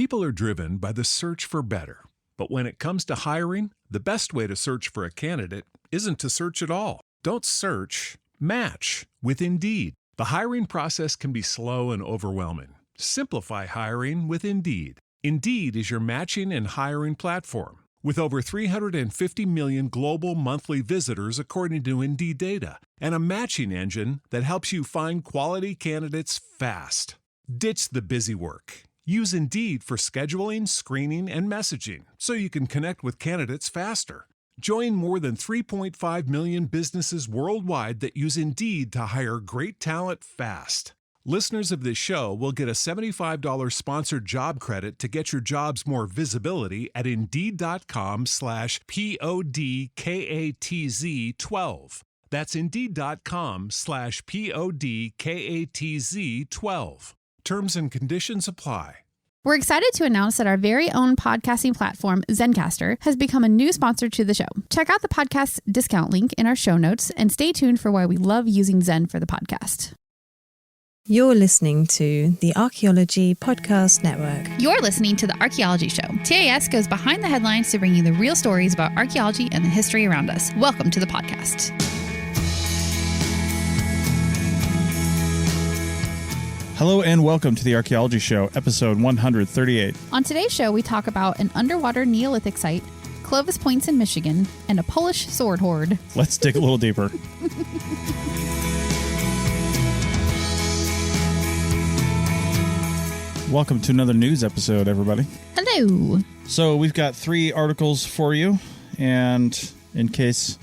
People are driven by the search for better. But when it comes to hiring, the best way to search for a candidate isn't to search at all. Don't search, match with Indeed. The hiring process can be slow and overwhelming. Simplify hiring with Indeed. Indeed is your matching and hiring platform. With over 350 million global monthly visitors according to Indeed data, and a matching engine that helps you find quality candidates fast. Ditch the busy work. Use Indeed for scheduling, screening, and messaging so you can connect with candidates faster. Join more than 3.5 million businesses worldwide that use Indeed to hire great talent fast. Listeners of this show will get a $75 sponsored job credit to get your jobs more visibility at Indeed.com/PODKATZ12. That's Indeed.com/PODKATZ12. Terms and conditions apply. We're excited to announce that our very own podcasting platform, Zencastr, has become a new sponsor to the show. Check out the podcast discount link in our show notes and stay tuned for why we love using Zen for the podcast. You're listening to the Archaeology Podcast Network. You're listening to the Archaeology Show. TAS goes behind the headlines to bring you the real stories about archaeology and the history around us. Welcome to the podcast. Hello and welcome to the Archaeology Show, episode 138. On today's show, we talk about an underwater Neolithic site, Clovis points in Michigan, and a Polish sword hoard. Let's dig a little deeper. Welcome to another news episode, everybody. Hello. So we've got 3 articles for you, and in case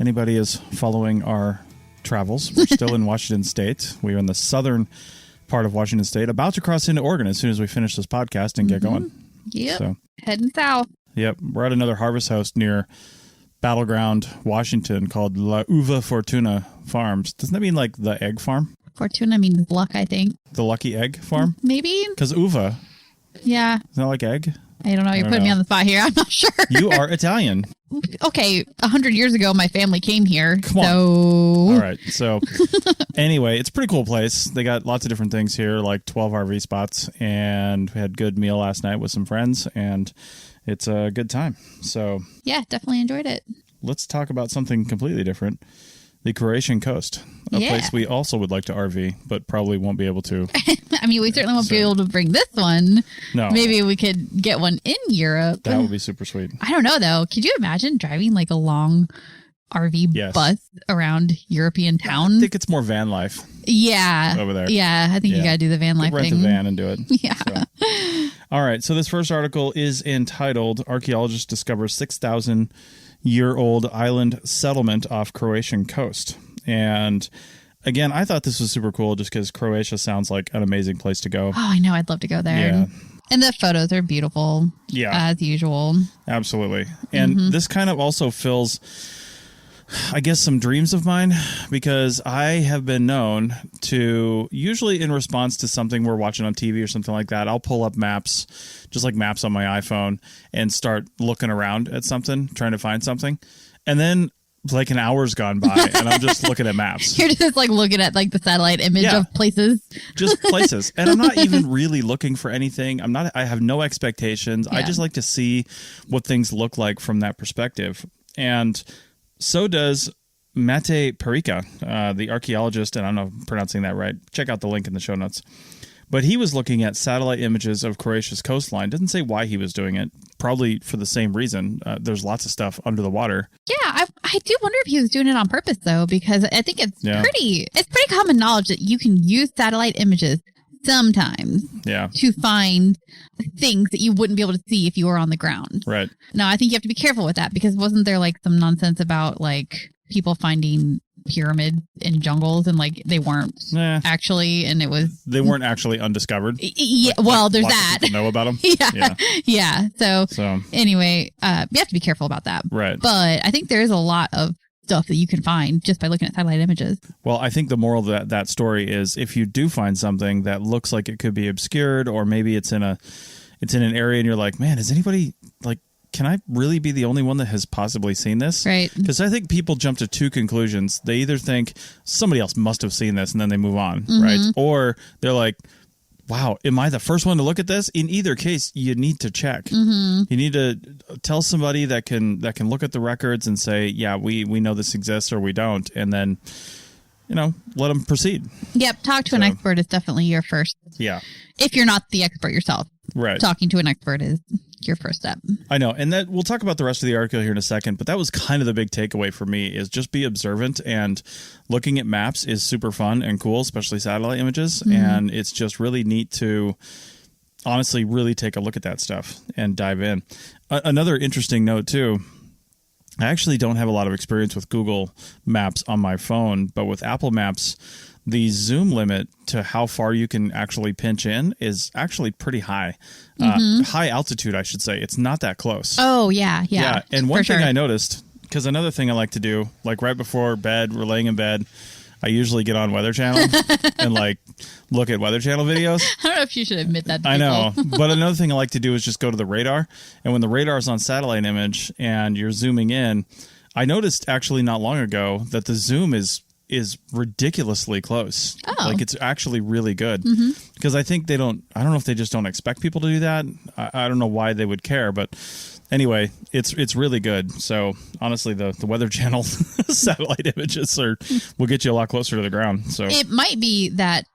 anybody is following our travels, we're still in Washington State. We're in the southern part of Washington State, about to cross into Oregon as soon as we finish this podcast and get going. Yep. So, heading south. Yep. We're at another harvest house near Battleground, Washington, called La Uva Fortuna Farms. Doesn't that mean like the egg farm? Fortuna means luck, I think. The lucky egg farm? Maybe. Because uva. Yeah. Isn't that like egg? I don't know. You're putting me on the spot here. I'm not sure. You are Italian. Okay. 100 years ago, my family came here. Come on. All right. So anyway, it's a pretty cool place. They got lots of different things here, like 12 RV spots. And we had a good meal last night with some friends. And it's a good time. So yeah, definitely enjoyed it. Let's talk about something completely different. The Croatian coast, a place we also would like to RV, but probably won't be able to. I mean, we certainly won't be able to bring this one. No. Maybe we could get one in Europe. That would be super sweet. I don't know, though. Could you imagine driving like a long RV bus around European town? I think it's more van life. Yeah. Over there. Yeah, I think you got to do the van life rent thing. Rent a van and do it. Yeah. So. All right. So this first article is entitled, Archaeologists Discover 6,000-Year-Old Island Settlement Off Croatian Coast. And again, I thought this was super cool just because Croatia sounds like an amazing place to go. Oh, I know. I'd love to go there. Yeah. And the photos are beautiful. Yeah. As usual. Absolutely. And this kind of also fills, I guess, some dreams of mine, because I have been known to, usually in response to something we're watching on TV or something like that, I'll pull up maps, just like maps on my iPhone, and start looking around at something, trying to find something. And then like an hour's gone by and I'm just looking at maps. You're just like looking at like the satellite image of places. Just places. And I'm not even really looking for anything. I have no expectations. I just like to see what things look like from that perspective. And so does Mate Perica, the archaeologist, and I don't know if I'm pronouncing that right. Check out the link in the show notes. But he was looking at satellite images of Croatia's coastline. Doesn't say why he was doing it. Probably for the same reason. There's lots of stuff under the water. Yeah, I do wonder if he was doing it on purpose, though, because I think it's pretty common knowledge that you can use satellite images sometimes to find things that you wouldn't be able to see if you were on the ground. Right. Now, I think you have to be careful with that, because wasn't there like some nonsense about like people finding pyramids in jungles and like they weren't actually, and it was they weren't actually undiscovered. Yeah, well, there's that. Know about them. Yeah. So anyway, you have to be careful about that. Right. But I think there is a lot of stuff that you can find just by looking at satellite images. Well, I think the moral of that story is, if you do find something that looks like it could be obscured, or maybe it's in an area and you're like, man, is anybody like, can I really be the only one that has possibly seen this? Right. Because I think people jump to two conclusions. They either think somebody else must have seen this and then they move on, right? Or they're like, wow, am I the first one to look at this? In either case, you need to check. Mm-hmm. You need to tell somebody that can look at the records and say, yeah, we know this exists or we don't, and then, let them proceed. Yep, talk to an expert is definitely your first. Yeah. If you're not the expert yourself. Right. Talking to an expert is your first step. I know. And that we'll talk about the rest of the article here in a second, but that was kind of the big takeaway for me is just be observant, and looking at maps is super fun and cool, especially satellite images. Mm-hmm. And it's just really neat to honestly really take a look at that stuff and dive in. Another interesting note too, I actually don't have a lot of experience with Google Maps on my phone, but with Apple Maps, the zoom limit to how far you can actually pinch in is actually pretty high. High altitude, I should say. It's not that close. Oh, yeah. Yeah. And one thing I noticed, because another thing I like to do, like right before bed, we're laying in bed, I usually get on Weather Channel and look at Weather Channel videos. I don't know if you should admit that to I know. But another thing I like to do is just go to the radar. And when the radar is on satellite image and you're zooming in, I noticed actually not long ago that the zoom is ridiculously close. Oh. Like it's actually really good. Mm-hmm. Because I think I don't know if they just don't expect people to do that. I don't know why they would care, but anyway, it's really good. So honestly, the Weather Channel satellite images will get you a lot closer to the ground. So it might be that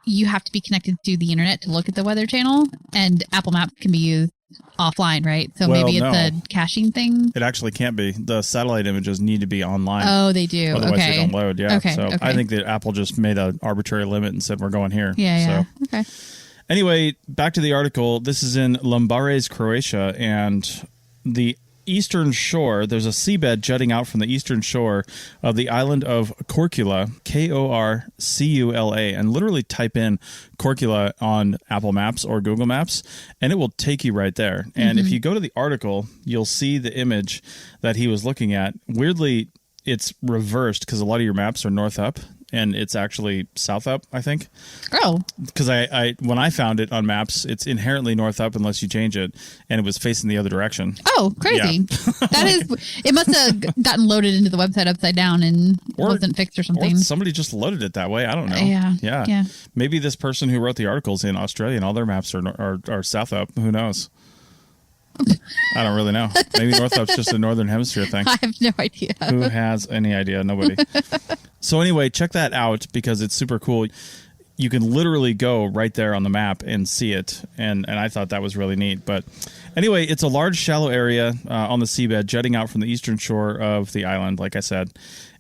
you have to be connected to the internet to look at the Weather Channel, and Apple Maps can be used offline, right? So maybe it's a caching thing. It actually can't be. The satellite images need to be online. Oh, they do. Otherwise okay. they don't load. Yeah. Okay. So I think that Apple just made an arbitrary limit and said we're going here. Yeah. So. Okay. Anyway, back to the article. This is in Lambares, Croatia, and the eastern shore, there's a seabed jutting out from the eastern shore of the island of Korčula, Korcula, and literally type in Korčula on Apple Maps or Google Maps, and it will take you right there. And if you go to the article, you'll see the image that he was looking at. Weirdly, it's reversed because a lot of your maps are north up, and it's actually south up, I think. Oh. Because I when I found it on maps, it's inherently north up unless you change it, and it was facing the other direction. Oh, crazy. Yeah. It must have gotten loaded into the website upside down and wasn't fixed or something. Or somebody just loaded it that way. I don't know. Yeah. Maybe this person who wrote the articles in Australia and all their maps are south up. Who knows? I don't really know. Maybe north up's just a northern hemisphere thing. I have no idea. Who has any idea? Nobody. So anyway, check that out because it's super cool. You can literally go right there on the map and see it, and I thought that was really neat. But anyway, it's a large, shallow area on the seabed jutting out from the eastern shore of the island, like I said.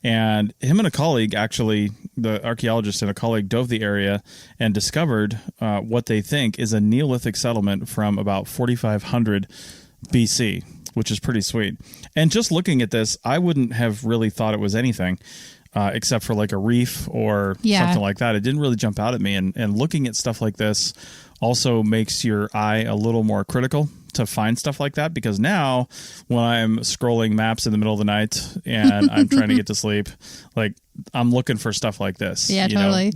And him and a colleague, actually, the archaeologist and a colleague, dove the area and discovered what they think is a Neolithic settlement from about 4500 BC, which is pretty sweet. And just looking at this, I wouldn't have really thought it was anything. Except for like a reef or something like that. It didn't really jump out at me. And looking at stuff like this also makes your eye a little more critical to find stuff like that, because now when I'm scrolling maps in the middle of the night and I'm trying to get to sleep, like I'm looking for stuff like this. Yeah, totally.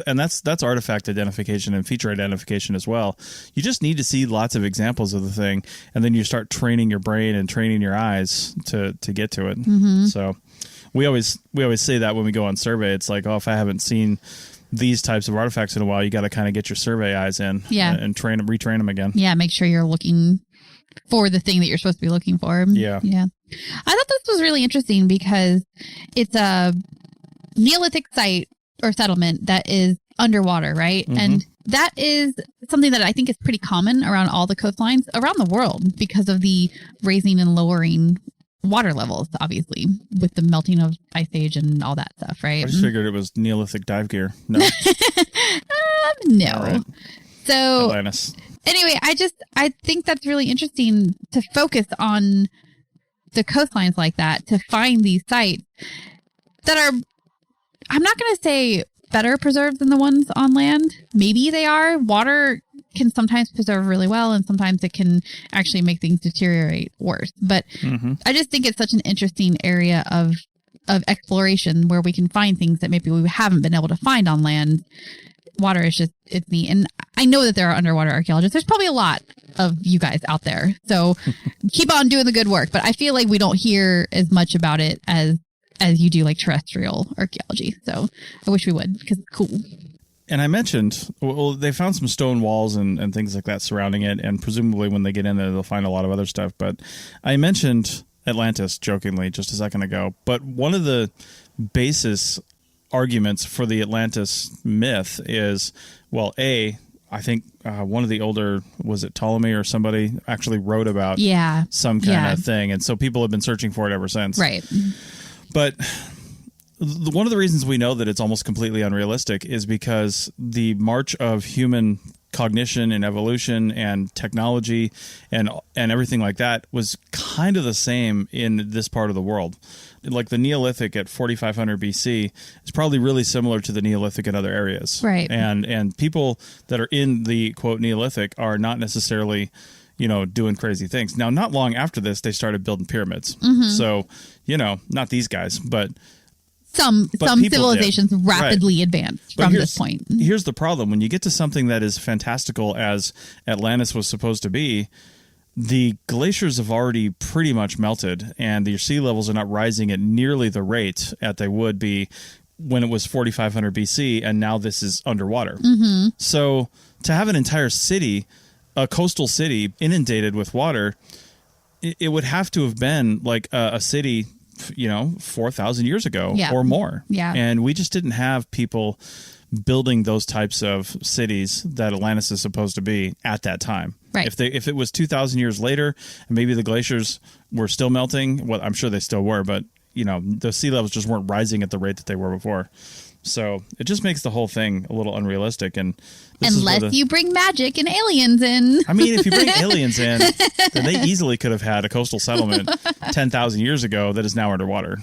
And that's artifact identification and feature identification as well. You just need to see lots of examples of the thing, and then you start training your brain and training your eyes to get to it. Mm-hmm. So we always say that when we go on survey. It's like, oh, if I haven't seen these types of artifacts in a while, you got to kind of get your survey eyes in and retrain them again. Yeah, make sure you're looking for the thing that you're supposed to be looking for. Yeah. I thought this was really interesting because it's a Neolithic site or settlement that is underwater, right? Mm-hmm. And that is something that I think is pretty common around all the coastlines around the world because of the raising and lowering water levels, obviously, with the melting of ice age and all that stuff, right? I just figured it was Neolithic dive gear. No. No. Right. So Atlantis. Anyway, I think that's really interesting to focus on the coastlines like that, to find these sites that are, I'm not going to say better preserved than the ones on land. Maybe they are. Water can sometimes preserve really well, and sometimes it can actually make things deteriorate worse. But I just think it's such an interesting area of exploration where we can find things that maybe we haven't been able to find on land. Water is just, it's neat. And I know that there are underwater archaeologists. There's probably a lot of you guys out there. So keep on doing the good work. But I feel like we don't hear as much about it as you do like terrestrial archaeology. So I wish we would, because it's cool. And I mentioned, well, they found some stone walls and things like that surrounding it, and presumably when they get in there, they'll find a lot of other stuff. But I mentioned Atlantis jokingly just a second ago. But one of the basis arguments for the Atlantis myth is, well, I think one of the older, was it Ptolemy or somebody, actually wrote about some kind of thing. And so people have been searching for it ever since. Right. But one of the reasons we know that it's almost completely unrealistic is because the march of human cognition and evolution and technology and everything like that was kind of the same in this part of the world. Like the Neolithic at 4500 BC is probably really similar to the Neolithic in other areas. Right. And people that are in the, quote, Neolithic are not necessarily, doing crazy things. Now, not long after this, they started building pyramids. Mm-hmm. So, not these guys, but some civilizations rapidly advanced from this point. Here's the problem. When you get to something that is fantastical as Atlantis was supposed to be, the glaciers have already pretty much melted, and your sea levels are not rising at nearly the rate that they would be when it was 4500 BC, and now this is underwater. Mm-hmm. So to have an entire city, a coastal city, inundated with water, it would have to have been like a city 4,000 years ago or more. Yeah. And we just didn't have people building those types of cities that Atlantis is supposed to be at that time. Right. If it was 2,000 years later and maybe the glaciers were still melting, well, I'm sure they still were, but the sea levels just weren't rising at the rate that they were before. So it just makes the whole thing a little unrealistic. And unless you bring magic and aliens in. I mean, if you bring aliens in, then they easily could have had a coastal settlement 10,000 years ago that is now underwater.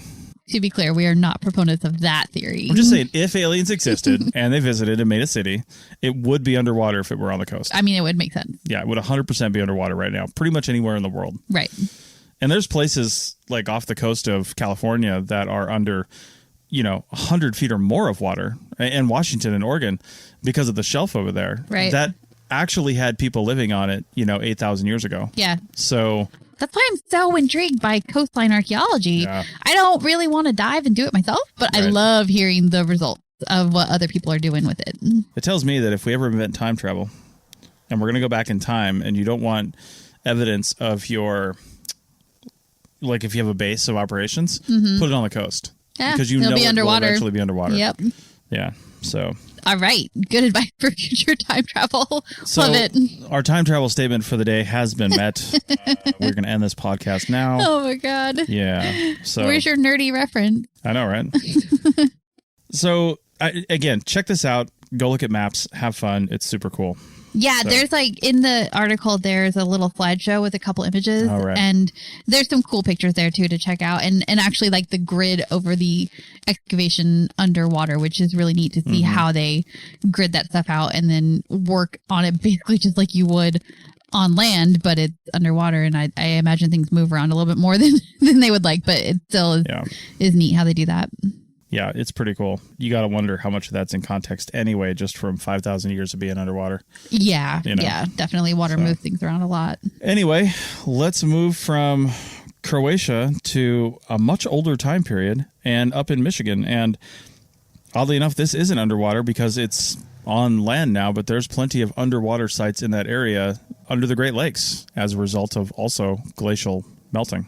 To be clear, we are not proponents of that theory. I'm just saying, if aliens existed and they visited and made a city, it would be underwater if it were on the coast. I mean, it would make sense. Yeah, it would 100% be underwater right now, pretty much anywhere in the world. Right. And there's places like off the coast of California that are under 100 feet or more of water, and Washington and Oregon, because of the shelf over there. Right. That actually had people living on it, 8,000 years ago. Yeah. So that's why I'm so intrigued by coastline archaeology. Yeah. I don't really want to dive and do it myself, but I love hearing the results of what other people are doing with it. It tells me that if we ever invent time travel and we're going to go back in time and you don't want evidence of your, like if you have a base of operations, put it on the coast. Yeah, because it'll be underwater. It will eventually be underwater. Yep. Yeah. So. All right. Good advice for future time travel. So love it. Our time travel statement for the day has been met. We're going to end this podcast now. Oh my God. Yeah. So where's your nerdy reference? I know, right? So again, check this out. Go look at maps. Have fun. It's super cool. Yeah, so. There's in the article, there's a little slideshow with a couple images, and there's some cool pictures there too to check out, and actually the grid over the excavation underwater, which is really neat to see how they grid that stuff out and then work on it basically just like you would on land, but it's underwater, and I imagine things move around a little bit more than they would like, but it still is neat how they do that. Yeah, it's pretty cool. You got to wonder how much of that's in context anyway, just from 5,000 years of being underwater. Yeah, yeah, definitely water moves things around a lot. Anyway, let's move from Croatia to a much older time period and up in Michigan. And oddly enough, this isn't underwater because it's on land now, but there's plenty of underwater sites in that area under the Great Lakes as a result of also glacial melting.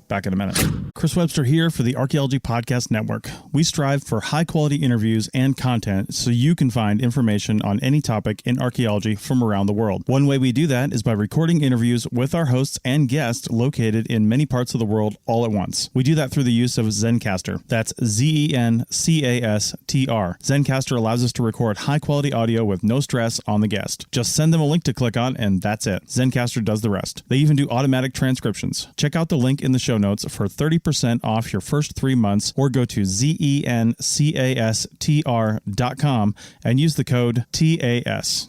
Back in a minute. Chris Webster here for the Archaeology Podcast Network. We strive for high-quality interviews and content so you can find information on any topic in archaeology from around the world. One way we do that is by recording interviews with our hosts and guests located in many parts of the world all at once. We do that through the use of Zencastr. That's Zencastr. Zencastr allows us to record high-quality audio with no stress on the guest. Just send them a link to click on, and that's it. Zencastr does the rest. They even do automatic transcriptions. Check out the link in the show notes for 30% off your first 3 months, or go to zencastr.com and use the code TAS.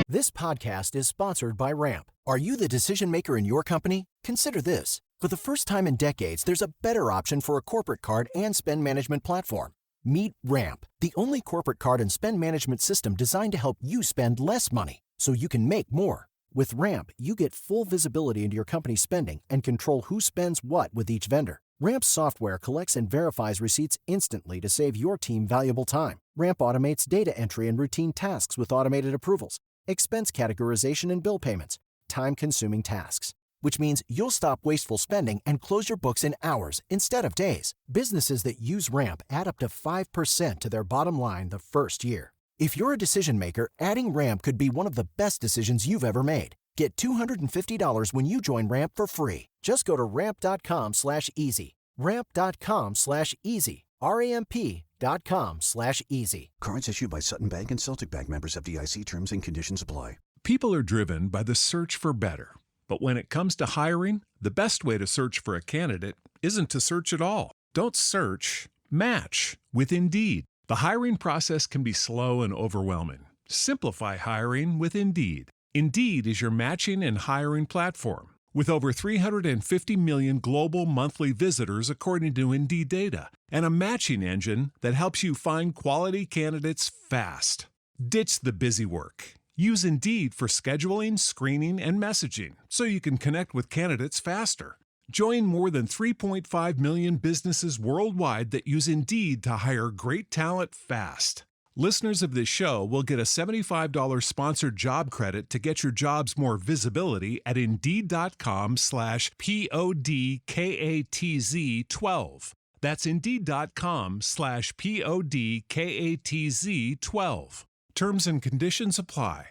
This podcast is sponsored by Ramp. Are you the decision maker in your company? Consider this. For the first time in decades, there's a better option for a corporate card and spend management platform. Meet Ramp, the only corporate card and spend management system designed to help you spend less money so you can make more. With Ramp, you get full visibility into your company's spending and control who spends what with each vendor. Ramp's software collects and verifies receipts instantly to save your team valuable time. Ramp automates data entry and routine tasks with automated approvals, expense categorization and bill payments, time-consuming tasks. Which means you'll stop wasteful spending and close your books in hours instead of days. Businesses that use Ramp add up to 5% to their bottom line the first year. If you're a decision maker, adding Ramp could be one of the best decisions you've ever made. Get $250 when you join Ramp for free. Just go to ramp.com/easy. Ramp.com/easy. RAMP.com/easy. Cards issued by Sutton Bank and Celtic Bank, members of FDIC. Terms and conditions apply. People are driven by the search for better. But when it comes to hiring, the best way to search for a candidate isn't to search at all. Don't search, match with Indeed. The hiring process can be slow and overwhelming. Simplify hiring with Indeed. Indeed is your matching and hiring platform. With over 350 million global monthly visitors according to Indeed data, and a matching engine that helps you find quality candidates fast. Ditch the busy work. Use Indeed for scheduling, screening, and messaging so you can connect with candidates faster. Join more than 3.5 million businesses worldwide that use Indeed to hire great talent fast. Listeners of this show will get a $75 sponsored job credit to get your jobs more visibility at Indeed.com/PODKATZ12. That's Indeed.com/PODKATZ12. Terms and conditions apply.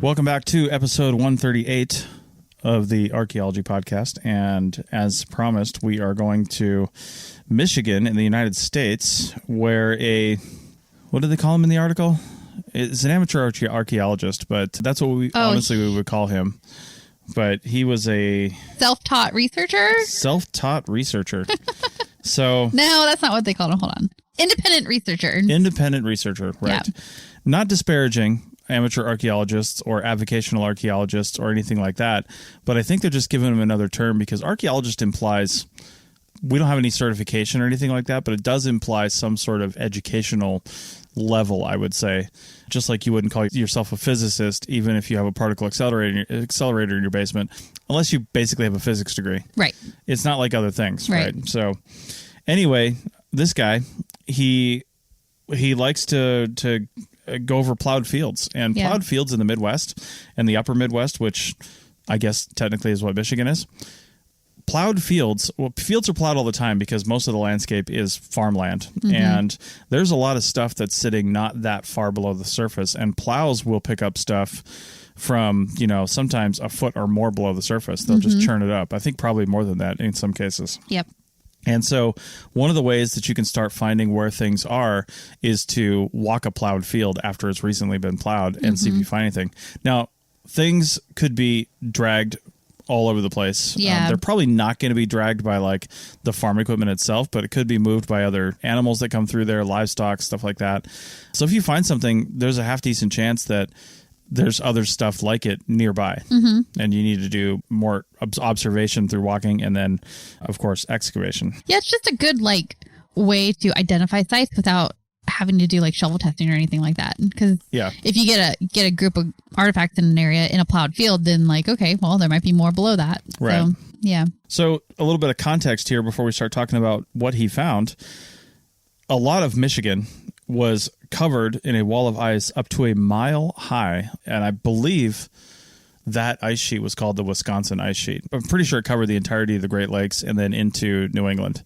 Welcome back to episode 138 of the Archaeology podcast. And as promised, we are going to Michigan in the United States, where what do they call him in the article? It's an amateur archaeologist, but that's what we would call him. But he was a self-taught researcher. So no, that's not what they called him. Hold on. Independent researcher, right. Yeah. Not disparaging amateur archaeologists or avocational archaeologists or anything like that, but I think they're just giving them another term because archaeologist implies we don't have any certification or anything like that, but it does imply some sort of educational level, I would say. Just like you wouldn't call yourself a physicist, even if you have a particle accelerator in your basement, unless you basically have a physics degree. Right. It's not like other things, right? So anyway, this guy, he likes to go over plowed fields, and plowed fields in the Midwest and the upper Midwest, which I guess technically is what Michigan is. Plowed fields, fields are plowed all the time because most of the landscape is farmland, and there's a lot of stuff that's sitting not that far below the surface, and plows will pick up stuff from, sometimes a foot or more below the surface. They'll just churn it up. I think probably more than that in some cases. Yep. And so one of the ways that you can start finding where things are is to walk a plowed field after it's recently been plowed and see if you find anything. Now, things could be dragged all over the place. Yeah. They're probably not going to be dragged by like the farm equipment itself, but it could be moved by other animals that come through there, livestock, stuff like that. So if you find something, there's a half decent chance that there's other stuff like it nearby, and you need to do more observation through walking, and then, of course, excavation. Yeah, it's just a good way to identify sites without having to do shovel testing or anything like that. Because if you get a group of artifacts in an area in a plowed field, then okay, well, there might be more below that. Right. So, yeah. So a little bit of context here before we start talking about what he found. A lot of Michigan was covered in a wall of ice up to a mile high, and I believe that ice sheet was called the Wisconsin ice sheet. I'm pretty sure it covered the entirety of the Great Lakes and then into New England.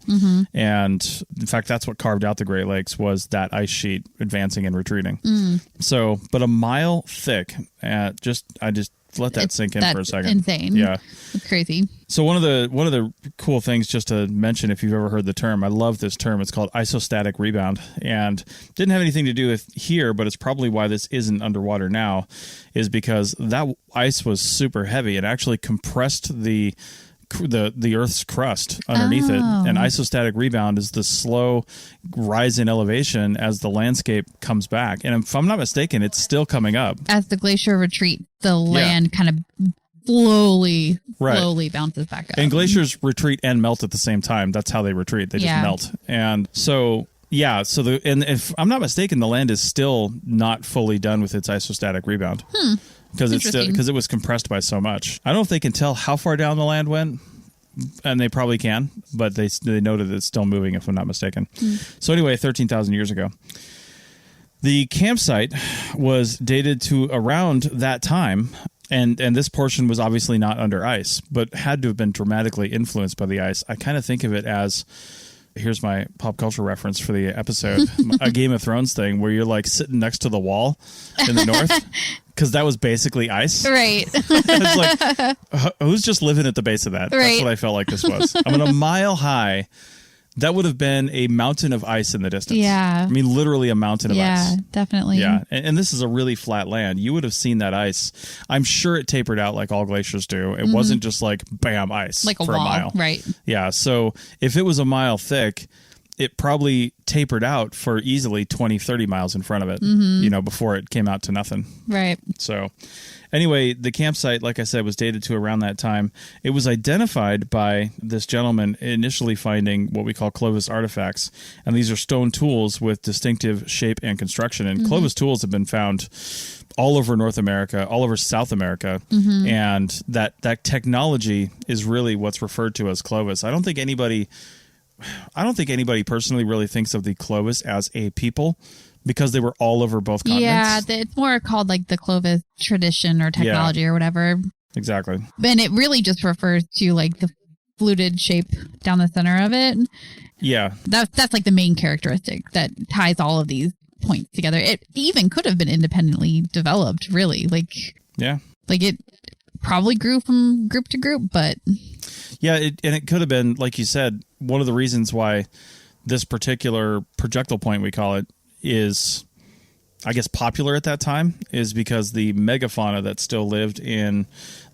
And in fact, that's what carved out the Great Lakes, was that ice sheet advancing and retreating. So, but a mile thick. I just let that sink in for a second. Insane. Yeah, it's crazy. So one of the cool things, just to mention, if you've ever heard the term, I love this term. It's called isostatic rebound, and didn't have anything to do with here, but it's probably why this isn't underwater now, is because that ice was super heavy. It actually compressed the Earth's crust underneath it, and isostatic rebound is the slow rise in elevation as the landscape comes back. And if I'm not mistaken, it's still coming up. As the glacier retreats, the land kind of slowly bounces back up. And glaciers retreat and melt at the same time. That's how they retreat. They just melt. And so and if I'm not mistaken, the land is still not fully done with its isostatic rebound. because it was compressed by so much. I don't know if they can tell how far down the land went, and they probably can, but they noted it's still moving, if I'm not mistaken. So anyway, 13,000 years ago. The campsite was dated to around that time, and this portion was obviously not under ice, but had to have been dramatically influenced by the ice. I kind of think of it as, here's my pop culture reference for the episode, a Game of Thrones thing where you're like sitting next to the wall in the north, because that was basically ice. Right. It's like, who's just living at the base of that? Right. That's what I felt like this was. I mean, a mile high. That would have been a mountain of ice in the distance. Yeah. I mean, literally a mountain of ice. Yeah, definitely. Yeah. And this is a really flat land. You would have seen that ice. I'm sure it tapered out like all glaciers do. It wasn't just like, bam, ice like for a wall, a mile. Right. Yeah. So if it was a mile thick, it probably tapered out for easily 20, 30 miles in front of it, before it came out to nothing. Right. So anyway, the campsite, like I said, was dated to around that time. It was identified by this gentleman initially finding what we call Clovis artifacts. And these are stone tools with distinctive shape and construction. And Clovis tools have been found all over North America, all over South America. And that technology is really what's referred to as Clovis. I don't think anybody personally really thinks of the Clovis as a people, because they were all over both continents. Yeah, it's more called like the Clovis tradition or technology or whatever. Exactly. And it really just refers to like the fluted shape down the center of it. Yeah. That's like the main characteristic that ties all of these points together. It even could have been independently developed, really. Yeah. Like it probably grew from group to group, but... Yeah, it could have been, like you said, one of the reasons why this particular projectile point, we call it, is, I guess, popular at that time, is because the megafauna that still lived in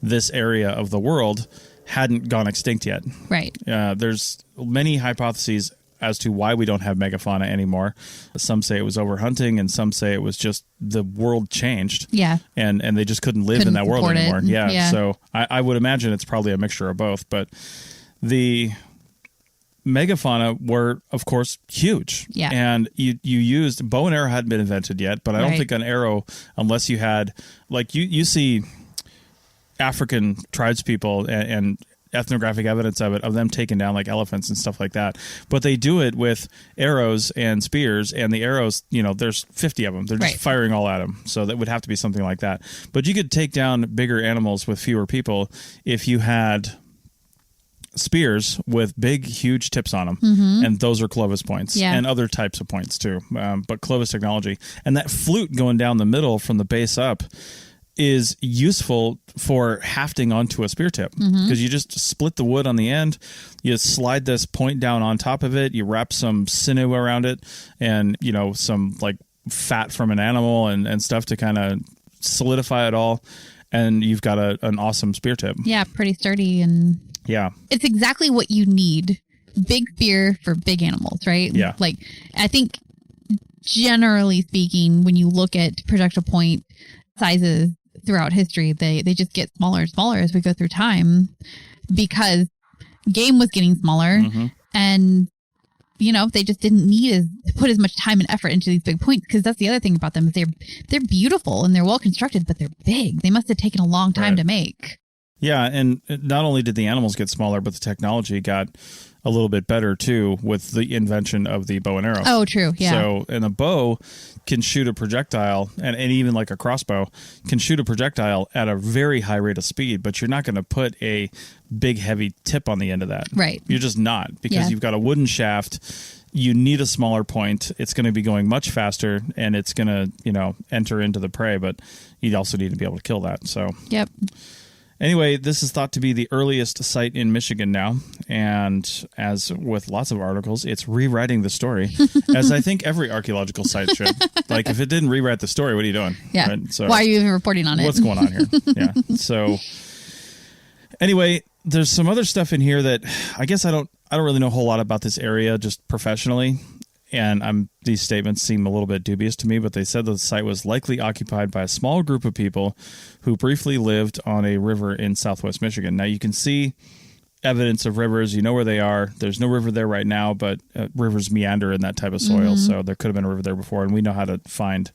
this area of the world hadn't gone extinct yet. Right. There's many hypotheses as to why we don't have megafauna anymore. Some say it was overhunting, and some say it was just the world changed. Yeah. And they just couldn't live in that world anymore. Yeah. So I would imagine it's probably a mixture of both. But the megafauna were, of course, huge. Yeah. And you used, bow and arrow hadn't been invented yet, but I don't Right. think an arrow, unless you had, like you see African tribespeople and ethnographic evidence of them taking down like elephants and stuff like that. But they do it with arrows and spears, and the arrows, there's 50 of them. They're just Right. firing all at them. So that would have to be something like that. But you could take down bigger animals with fewer people if you had spears with big, huge tips on them. And those are Clovis points. Yeah. And other types of points too. But Clovis technology. And that flute going down the middle from the base up is useful for hafting onto a spear tip, because you just split the wood on the end, you slide this point down on top of it, you wrap some sinew around it, and some like fat from an animal and stuff to kind of solidify it all, and you've got an awesome spear tip. Yeah, pretty sturdy, and yeah, it's exactly what you need. Big spear for big animals, right? Yeah. Like, I think generally speaking, when you look at projectile point sizes throughout history, they just get smaller and smaller as we go through time, because game was getting smaller, and they just didn't need to put as much time and effort into these big points, because that's the other thing about them, is they're beautiful and they're well constructed, but they're big. They must have taken a long time to make. Yeah, and not only did the animals get smaller, but the technology got a little bit better too with the invention of the bow and arrow. Oh, true. Yeah. So, and a bow can shoot a projectile, and even like a crossbow can shoot a projectile at a very high rate of speed, but you're not going to put a big heavy tip on the end of that. Right. You're just not, because you've got a wooden shaft. You need a smaller point. It's going to be going much faster, and it's going to, enter into the prey, but you also need to be able to kill that. So, yep. Anyway, this is thought to be the earliest site in Michigan now, and as with lots of articles, it's rewriting the story, as I think every archaeological site should. Like, if it didn't rewrite the story, what are you doing? Yeah. Right? So, why are you even reporting on it? What's going on here? Yeah. So, anyway, there's some other stuff in here that I guess I don't really know a whole lot about this area just professionally. And these statements seem a little bit dubious to me, but they said that the site was likely occupied by a small group of people who briefly lived on a river in southwest Michigan. Now, you can see evidence of rivers. You know where they are. There's no river there right now, but rivers meander in that type of soil, so there could have been a river there before, and we know how to find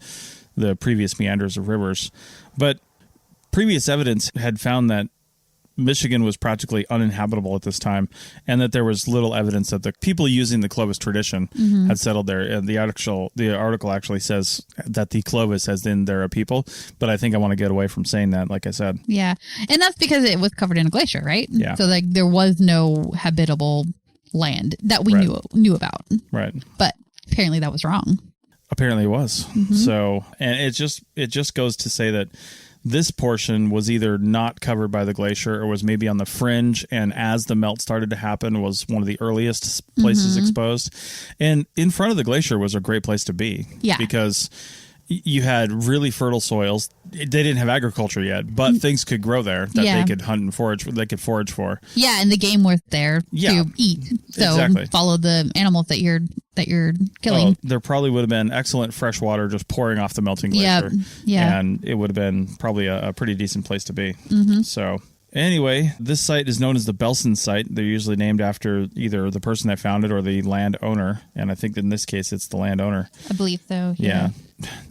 the previous meanders of rivers. But previous evidence had found that Michigan was practically uninhabitable at this time, and that there was little evidence that the people using the Clovis tradition had settled there. And the article actually says that the Clovis, as in they're a people, but I think I want to get away from saying that, like I said. Yeah, and that's because it was covered in a glacier, right? Yeah. So like there was no habitable land that we knew about. Right. But apparently that was wrong. Apparently it was. So, and it just goes to say that this portion was either not covered by the glacier or was maybe on the fringe, and as the melt started to happen was one of the earliest places exposed. And in front of the glacier was a great place to be. Yeah. Because you had really fertile soils. They didn't have agriculture yet, but things could grow there that they could hunt and forage. They could forage for. Yeah, and the game was there to eat. So follow the animals that you're killing. Oh, there probably would have been excellent fresh water just pouring off the melting glacier. Yeah. And it would have been probably a pretty decent place to be. So anyway, this site is known as the Belson site. They're usually named after either the person that found it or the landowner. And I think that in this case, it's the landowner. I believe so. Yeah.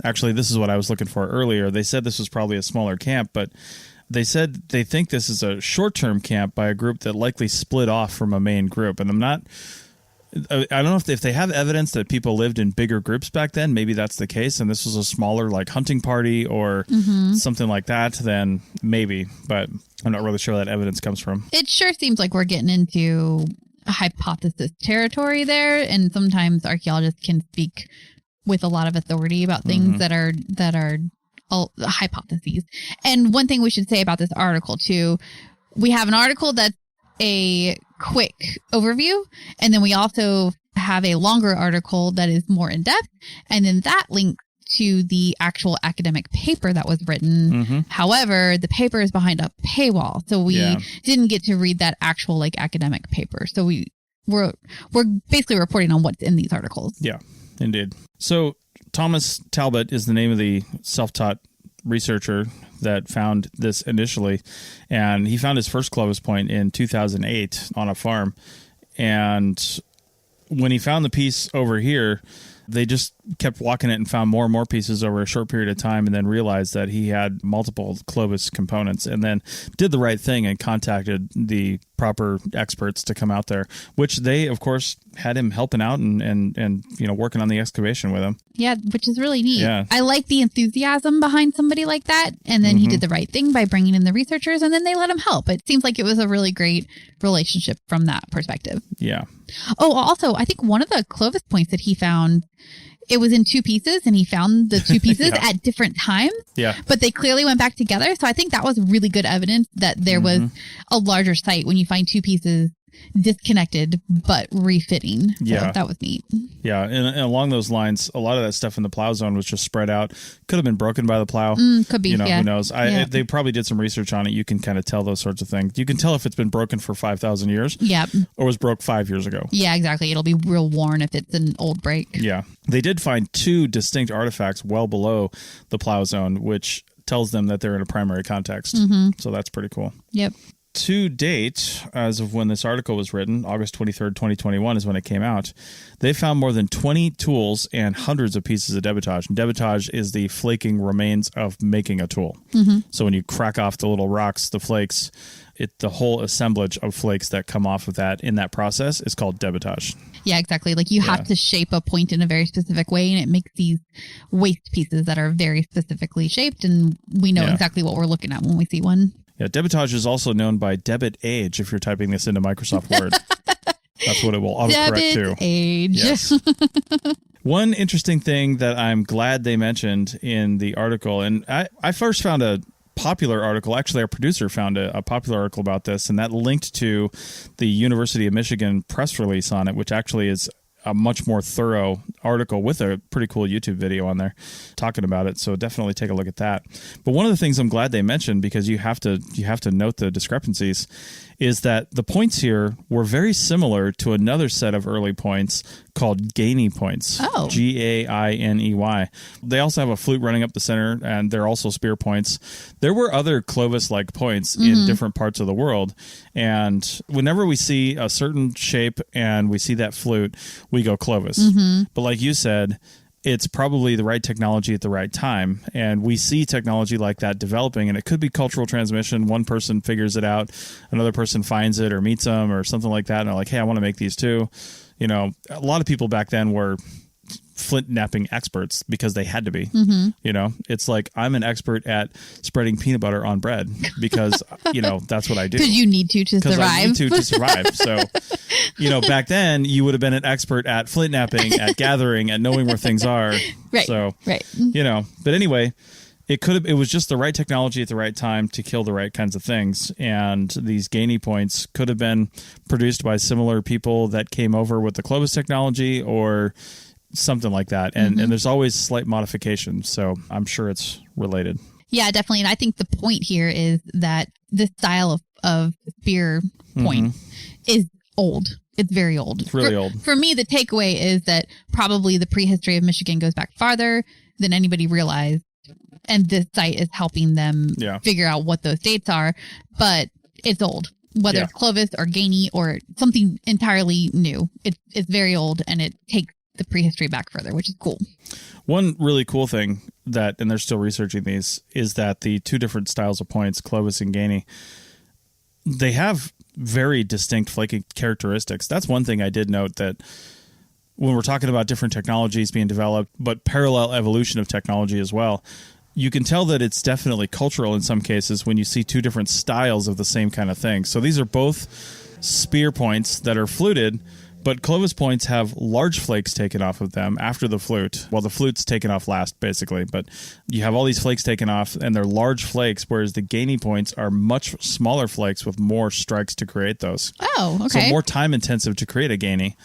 Actually, this is what I was looking for earlier. They said this was probably a smaller camp, but they said they think this is a short-term camp by a group that likely split off from a main group. And I don't know if they have evidence that people lived in bigger groups back then. Maybe that's the case, and this was a smaller like hunting party or something like that. Then maybe, but I'm not really sure where that evidence comes from. It sure seems like we're getting into hypothesis territory there, and sometimes archaeologists can speak with a lot of authority about things that are all hypotheses. And one thing we should say about this article too, we have an article that's a quick overview, and then we also have a longer article that is more in depth, and then that links to the actual academic paper that was written. However, the paper is behind a paywall, so we didn't get to read that actual like academic paper. So we're basically reporting on what's in these articles. Yeah, indeed. So Thomas Talbot is the name of the self-taught researcher that found this initially, and he found his first Clovis point in 2008 on a farm. And when he found the piece over here, they just kept walking it and found more and more pieces over a short period of time, and then realized that he had multiple Clovis components, and then did the right thing and contacted the proper experts to come out there, which they, of course, had him helping out and working on the excavation with him. Yeah, which is really neat. Yeah. I like the enthusiasm behind somebody like that, and then he did the right thing by bringing in the researchers, and then they let him help. It seems like it was a really great relationship from that perspective. Yeah. Oh, also, I think one of the Clovis points that he found, it was in two pieces, and he found the two pieces at different times. Yeah. But they clearly went back together. So I think that was really good evidence that there was a larger site when you find two pieces disconnected but refitting. So yeah, that was neat. Yeah, and along those lines, a lot of that stuff in the plow zone was just spread out. Could have been broken by the plow. Could be. Who knows? They probably did some research on it. You can kind of tell those sorts of things. You can tell if it's been broken for 5,000 years. Yep. Or was broke 5 years ago. Yeah, exactly. It'll be real worn if it's an old break. Yeah, they did find two distinct artifacts well below the plow zone, which tells them that they're in a primary context. So that's pretty cool. Yep. To date, as of when this article was written, August 23rd, 2021 is when it came out, they found more than 20 tools and hundreds of pieces of debitage. And debitage is the flaking remains of making a tool. So when you crack off the little rocks, the flakes, the whole assemblage of flakes that come off of that in that process is called debitage. Yeah, exactly. Like you have to shape a point in a very specific way, and it makes these waste pieces that are very specifically shaped, and we know exactly what we're looking at when we see one. Yeah, debitage is also known by debit age if you're typing this into Microsoft Word. That's what it will autocorrect to. Debit age. Yes. One interesting thing that I'm glad they mentioned in the article, and I first found a popular article. Actually, our producer found a popular article about this, and that linked to the University of Michigan press release on it, which actually is a much more thorough article with a pretty cool YouTube video on there talking about it. So definitely take a look at that. But one of the things I'm glad they mentioned, because you have to note the discrepancies, is that the points here were very similar to another set of early points called Gainey points. Oh. Gainey. They also have a flute running up the center, and they're also spear points. There were other Clovis-like points in different parts of the world, and whenever we see a certain shape and we see that flute, we go Clovis. But like you said, it's probably the right technology at the right time. And we see technology like that developing, and it could be cultural transmission. One person figures it out, another person finds it or meets them or something like that, and they're like, hey, I want to make these too. You know, a lot of people back then were flint knapping experts because they had to be. You know, it's like, I'm an expert at spreading peanut butter on bread because, you know, that's what I do. Because you need to survive. I need to survive. So, you know, back then you would have been an expert at flint knapping, at gathering, at knowing where things are. Right. So, right. You know, but anyway, it was just the right technology at the right time to kill the right kinds of things. And these Gainey points could have been produced by similar people that came over with the Clovis technology or something like that. And there's always slight modifications. So I'm sure it's related. Yeah, definitely. And I think the point here is that this style of spear point is old. It's very old. It's really old. For me, the takeaway is that probably the prehistory of Michigan goes back farther than anybody realized. And this site is helping them figure out what those dates are. But it's old. Whether it's Clovis or Gainey or something entirely new. It's very old, and it takes the prehistory back further, which is cool. One really cool thing that, and they're still researching these, is that the two different styles of points, Clovis and Gainey, they have very distinct flaking characteristics. That's one thing I did note, that when we're talking about different technologies being developed, but parallel evolution of technology as well, you can tell that it's definitely cultural in some cases when you see two different styles of the same kind of thing. So these are both spear points that are fluted, but Clovis points have large flakes taken off of them after the flute. Well, the flute's taken off last, basically, but you have all these flakes taken off, and they're large flakes, whereas the Gainey points are much smaller flakes with more strikes to create those. Oh, okay. So more time-intensive to create a Gainey.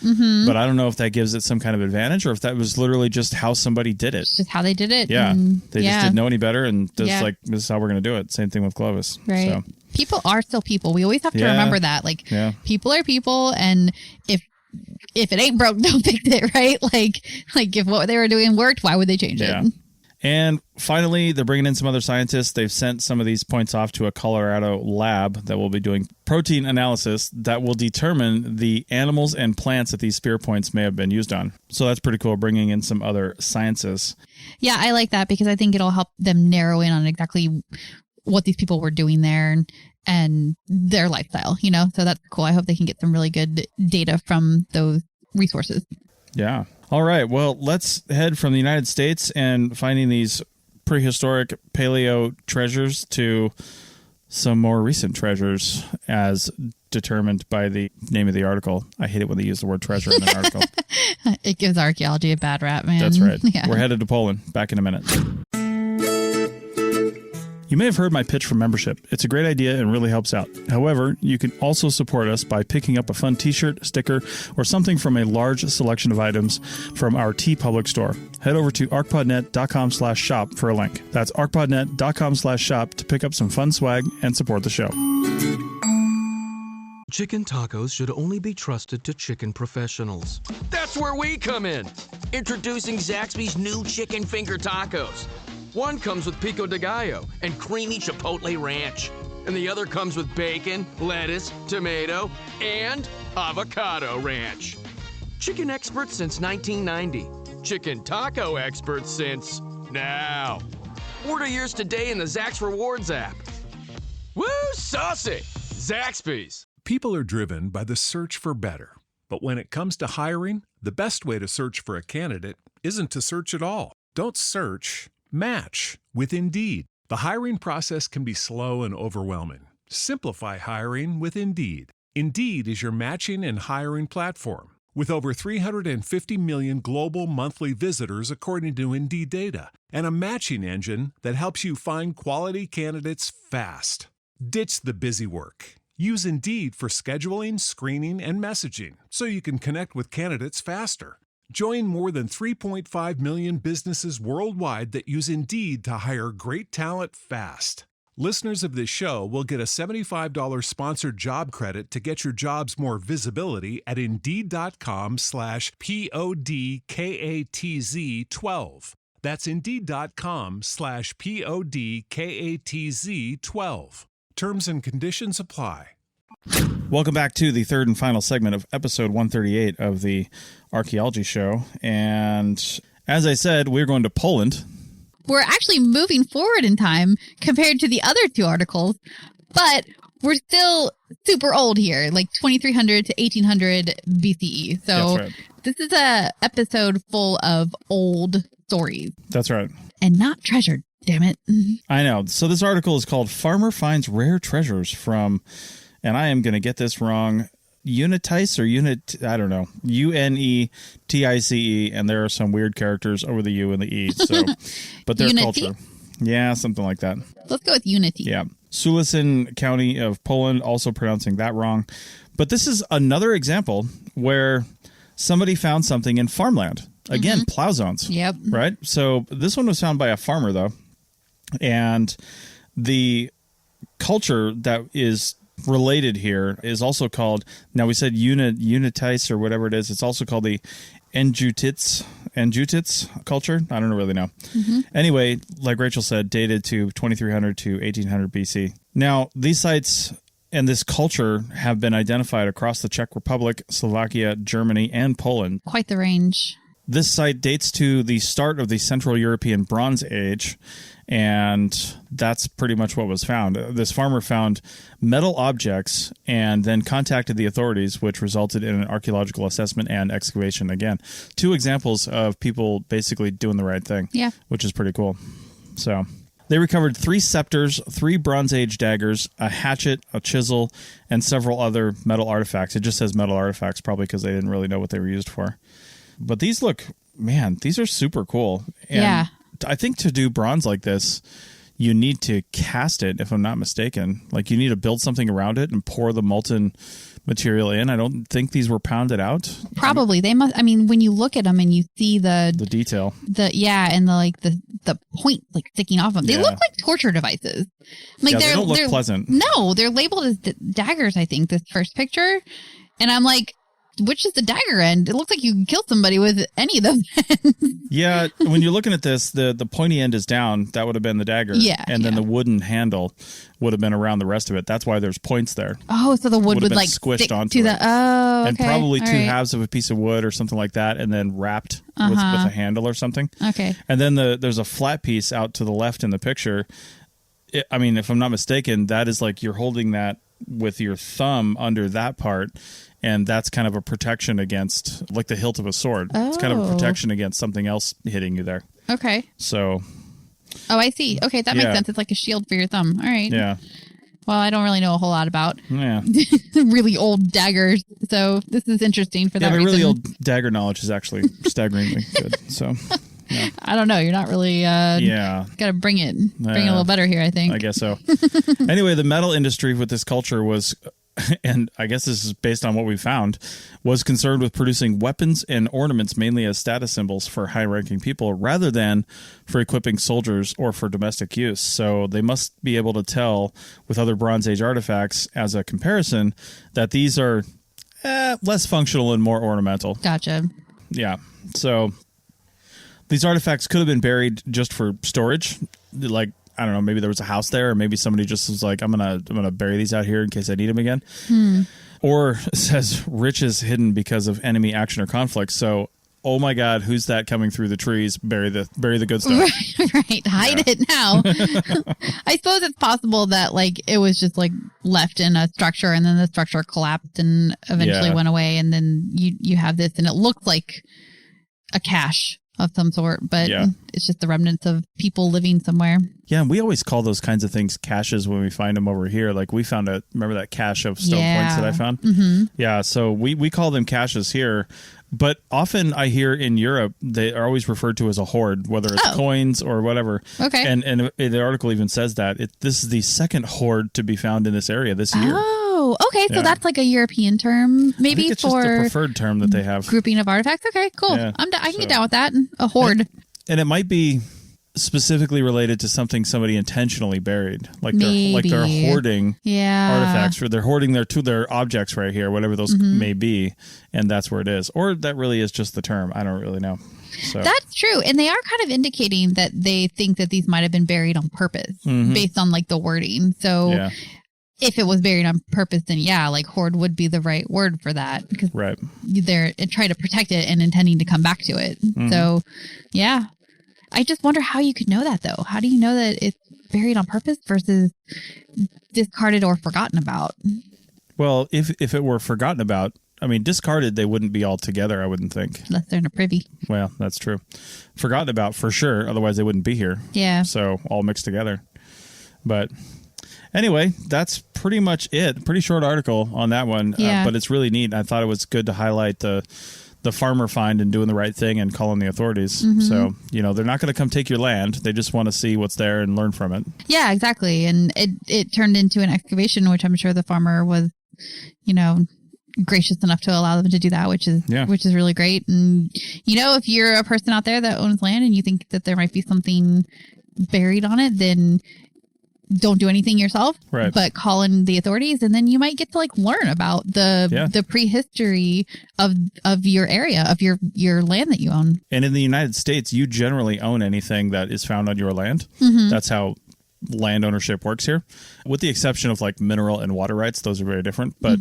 But I don't know if that gives it some kind of advantage or if that was literally just how somebody did it. It's just how they did it. Yeah. They just didn't know any better, and just like, this is how we're going to do it. Same thing with Clovis. Right. So. People are still people. We always have to remember that. Like, people are people, and if it ain't broke, don't fix it, right? Like if what they were doing worked, why would they change it? And finally, they're bringing in some other scientists. They've sent some of these points off to a Colorado lab that will be doing protein analysis that will determine the animals and plants that these spear points may have been used on. So that's pretty cool, bringing in some other sciences. Yeah, I like that because I think it'll help them narrow in on exactly what these people were doing there and their lifestyle, you know? So that's cool. I hope they can get some really good data from those resources. Yeah. All right. Well, let's head from the United States and finding these prehistoric paleo treasures to some more recent treasures as determined by the name of the article. I hate it when they use the word treasure in an article. It gives archaeology a bad rap, man. That's right. Yeah. We're headed to Poland. Back in a minute. You may have heard my pitch for membership. It's a great idea and really helps out. However, you can also support us by picking up a fun t-shirt, sticker, or something from a large selection of items from our TeePublic store. Head over to ArchPodNet.com/shop for a link. That's ArchPodNet.com/shop to pick up some fun swag and support the show. Chicken tacos should only be trusted to chicken professionals. That's where we come in. Introducing Zaxby's new chicken finger tacos. One comes with pico de gallo and creamy chipotle ranch. And the other comes with bacon, lettuce, tomato, and avocado ranch. Chicken experts since 1990. Chicken taco experts since now. Order yours today in the Zax Rewards app. Woo, saucy! Zaxby's. People are driven by the search for better. But when it comes to hiring, the best way to search for a candidate isn't to search at all. Don't search. Match with Indeed. The hiring process can be slow and overwhelming. Simplify hiring with Indeed. Indeed is your matching and hiring platform. With over 350 million global monthly visitors according to Indeed data, and a matching engine that helps you find quality candidates fast. Ditch the busy work. Use Indeed for scheduling, screening, and messaging so you can connect with candidates faster. Join more than 3.5 million businesses worldwide that use Indeed to hire great talent fast. Listeners of this show will get a $75 sponsored job credit to get your jobs more visibility at Indeed.com/PODKATZ12. That's Indeed.com/PODKATZ12. Terms and conditions apply. Welcome back to the third and final segment of episode 138 of the Archaeology Show. And as I said, we're going to Poland. We're actually moving forward in time compared to the other two articles, but we're still super old here, like 2300 to 1800 BCE. So right. This is a episode full of old stories. That's right. And not treasured, damn it. I know. So this article is called Farmer Finds Rare Treasures from, and I am going to get this wrong, Unitice or I don't know, UNETICE, and there are some weird characters over the U and the E. So, but their Unity? culture. Yeah, something like that. Let's go with Unity. Yeah. Sulicin County of Poland, also pronouncing that wrong. But this is another example where somebody found something in farmland. Again, plow zones. Yep. Right? So this one was found by a farmer, though. And the culture that is related here is also called, now we said Unitice or whatever it is. It's also called the Enjutits culture. I don't really know. Anyway, like Rachel said, dated to 2300 to 1800 BC. Now, these sites and this culture have been identified across the Czech Republic, Slovakia, Germany, and Poland. Quite the range. This site dates to the start of the Central European Bronze Age, and that's pretty much what was found. This farmer found metal objects and then contacted the authorities, which resulted in an archaeological assessment and excavation. Again, two examples of people basically doing the right thing, which is pretty cool. So they recovered 3 scepters, 3 Bronze Age daggers, a hatchet, a chisel, and several other metal artifacts. It just says metal artifacts, probably because they didn't really know what they were used for. But these look, man, these are super cool. And I think to do bronze like this, you need to cast it, if I'm not mistaken. Like, you need to build something around it and pour the molten material in. I don't think these were pounded out. Probably. They must, I mean, when you look at them and you see the detail. And the point like sticking off them. They look like torture devices. Like they don't look pleasant. No, they're labeled as daggers, I think, this first picture. And I'm like, which is the dagger end? It looks like you can kill somebody with any of those ends. Yeah, when you're looking at this, the pointy end is down. That would have been the dagger. Yeah. And then the wooden handle would have been around the rest of it. That's why there's points there. Oh, so the wood would like squished onto to the it. Oh, okay. And probably all 2 right. halves of a piece of wood or something like that, and then wrapped with a handle or something. Okay. And then there's a flat piece out to the left in the picture. I mean, if I'm not mistaken, that is like you're holding that with your thumb under that part. And that's kind of a protection against, like the hilt of a sword. Oh. It's kind of a protection against something else hitting you there. Okay. So. Oh, I see. Okay, that makes sense. It's like a shield for your thumb. All right. Yeah. Well, I don't really know a whole lot about really old daggers, so this is interesting for that reason. Yeah, but really old dagger knowledge is actually staggeringly good. So. Yeah. I don't know. You're not really got to bring it a little better here, I think. I guess so. Anyway, the metal industry with this culture was, and I guess this is based on what we found, was concerned with producing weapons and ornaments mainly as status symbols for high-ranking people rather than for equipping soldiers or for domestic use. So they must be able to tell with other Bronze Age artifacts as a comparison that these are less functional and more ornamental. Gotcha. Yeah. So these artifacts could have been buried just for storage. Like, I don't know, maybe there was a house there, or maybe somebody just was like, I'm gonna bury these out here in case I need them again. Or it says riches hidden because of enemy action or conflict. So, oh my God, who's that coming through the trees? Bury the good stuff. Right. Hide it now. I suppose it's possible that like it was just like left in a structure and then the structure collapsed and eventually went away, and then you have this and it looks like a cache of some sort, but it's just the remnants of people living somewhere. Yeah, and we always call those kinds of things caches when we find them over here. Like we found remember that cache of stone points that I found? Mm-hmm. Yeah, so we call them caches here, but often I hear in Europe they are always referred to as a hoard, whether it's coins or whatever. Okay. And the article even says that this is the second hoard to be found in this area this year. Oh, okay. So that's like a European term, maybe, I think it's for just a preferred term that they have. Grouping of artifacts. Okay, cool. Yeah, I can get down with that. A hoard. And it might be specifically related to something somebody intentionally buried, like they're hoarding artifacts, or they're hoarding their objects right here, whatever those may be, and that's where it is. Or that really is just the term. I don't really know. So. That's true. And they are kind of indicating that they think that these might have been buried on purpose based on like the wording. So if it was buried on purpose, then yeah, like hoard would be the right word for that, because they're trying to protect it and intending to come back to it. So yeah, I just wonder how you could know that though. How do you know that it's buried on purpose versus discarded or forgotten about? Well, if it were forgotten about, I mean, discarded, they wouldn't be all together, I wouldn't think. Unless they're in a privy. Well, that's true. Forgotten about for sure, otherwise they wouldn't be here. Yeah. So all mixed together. But anyway, that's pretty much it. Pretty short article on that one, but it's really neat. I thought it was good to highlight the farmer find and doing the right thing and calling the authorities. So, you know, they're not going to come take your land. They just want to see what's there and learn from it. Yeah, exactly. And it turned into an excavation, which I'm sure the farmer was, you know, gracious enough to allow them to do that, which is really great. And, you know, if you're a person out there that owns land and you think that there might be something buried on it, then don't do anything yourself, but call in the authorities, and then you might get to like learn about the prehistory of your area, of your land that you own. And in the United States, you generally own anything that is found on your land. That's how land ownership works here, with the exception of like mineral and water rights. Those are very different, but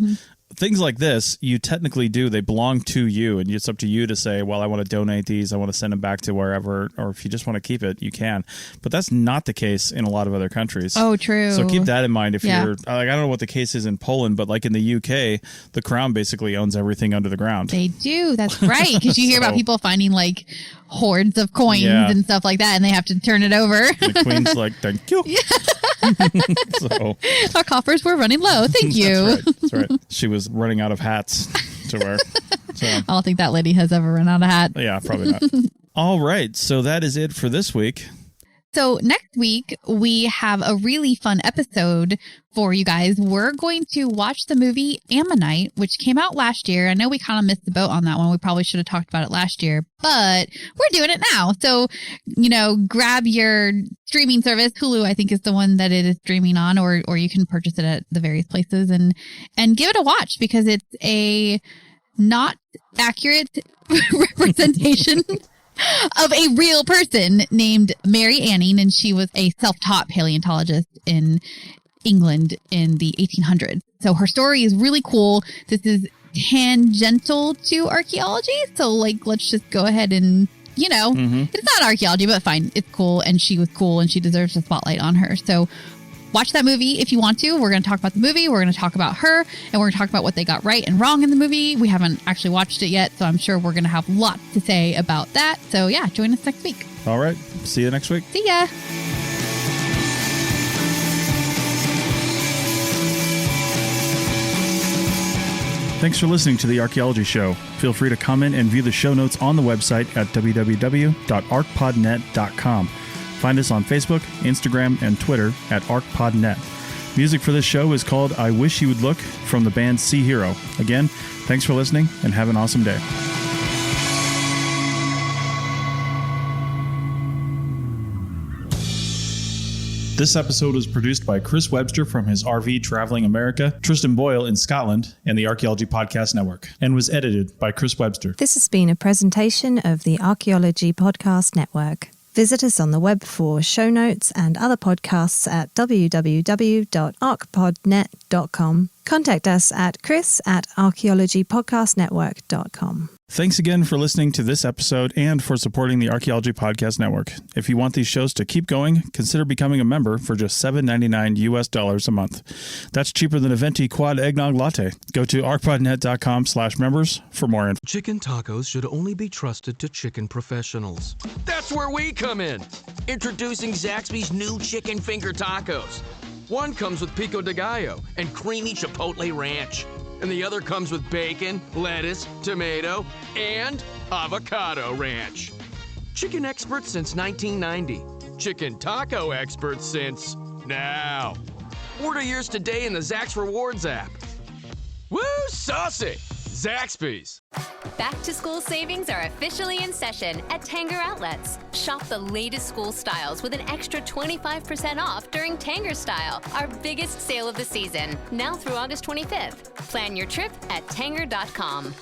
things like this, you technically do. They belong to you, and it's up to you to say, well, I want to donate these. I want to send them back to wherever, or if you just want to keep it, you can. But that's not the case in a lot of other countries. Oh, true. So keep that in mind. If you're like, I don't know what the case is in Poland, but like in the UK, the crown basically owns everything under the ground. They do. That's right. Because you hear about people finding like hoards of coins and stuff like that, and they have to turn it over. The queen's like, thank you. So our coffers were running low. Thank you. That's right. She was running out of hats to wear. So I don't think that lady has ever run out of hats. Yeah, probably not. All right. So that is it for this week. So next week, we have a really fun episode for you guys. We're going to watch the movie Ammonite, which came out last year. I know we kind of missed the boat on that one. We probably should have talked about it last year, but we're doing it now. So, you know, grab your streaming service. Hulu, I think, is the one that it is streaming on, or you can purchase it at the various places and give it a watch, because it's a not accurate representation of a real person named Mary Anning, and she was a self-taught paleontologist in England in the 1800s. So her story is really cool. This is tangential to archaeology, so like let's just go ahead and, you know, it's not archaeology, but fine, it's cool, and she was cool, and she deserves a spotlight on her. So watch that movie if you want to. We're going to talk about the movie. We're going to talk about her, and we're going to talk about what they got right and wrong in the movie. We haven't actually watched it yet, so I'm sure we're going to have lots to say about that. So yeah, join us next week. All right. See you next week. See ya. Thanks for listening to The Archaeology Show. Feel free to comment and view the show notes on the website at www.archpodnet.com. Find us on Facebook, Instagram, and Twitter at ArchPodNet. Music for this show is called I Wish You Would Look from the band Sea Hero. Again, thanks for listening and have an awesome day. This episode was produced by Chris Webster from his RV Traveling America, Tristan Boyle in Scotland, and the Archaeology Podcast Network, and was edited by Chris Webster. This has been a presentation of the Archaeology Podcast Network. Visit us on the web for show notes and other podcasts at www.archpodnet.com. Contact us at chris@archaeologypodcastnetwork.com. Thanks again for listening to this episode and for supporting the Archaeology Podcast Network. If you want these shows to keep going, consider becoming a member for just $7.99 US a month. That's cheaper than a venti quad eggnog latte. Go to archpodnet.com/members for more info. Chicken tacos should only be trusted to chicken professionals. That's where we come in. Introducing Zaxby's new chicken finger tacos. One comes with pico de gallo and creamy chipotle ranch. And the other comes with bacon, lettuce, tomato, and avocado ranch. Chicken experts since 1990. Chicken taco experts since now. Order yours today in the Zax Rewards app. Woo, saucy! Zaxby's. Back to school savings are officially in session at Tanger Outlets. Shop the latest school styles with an extra 25% off during Tanger Style, our biggest sale of the season, now through August 25th. Plan your trip at tanger.com.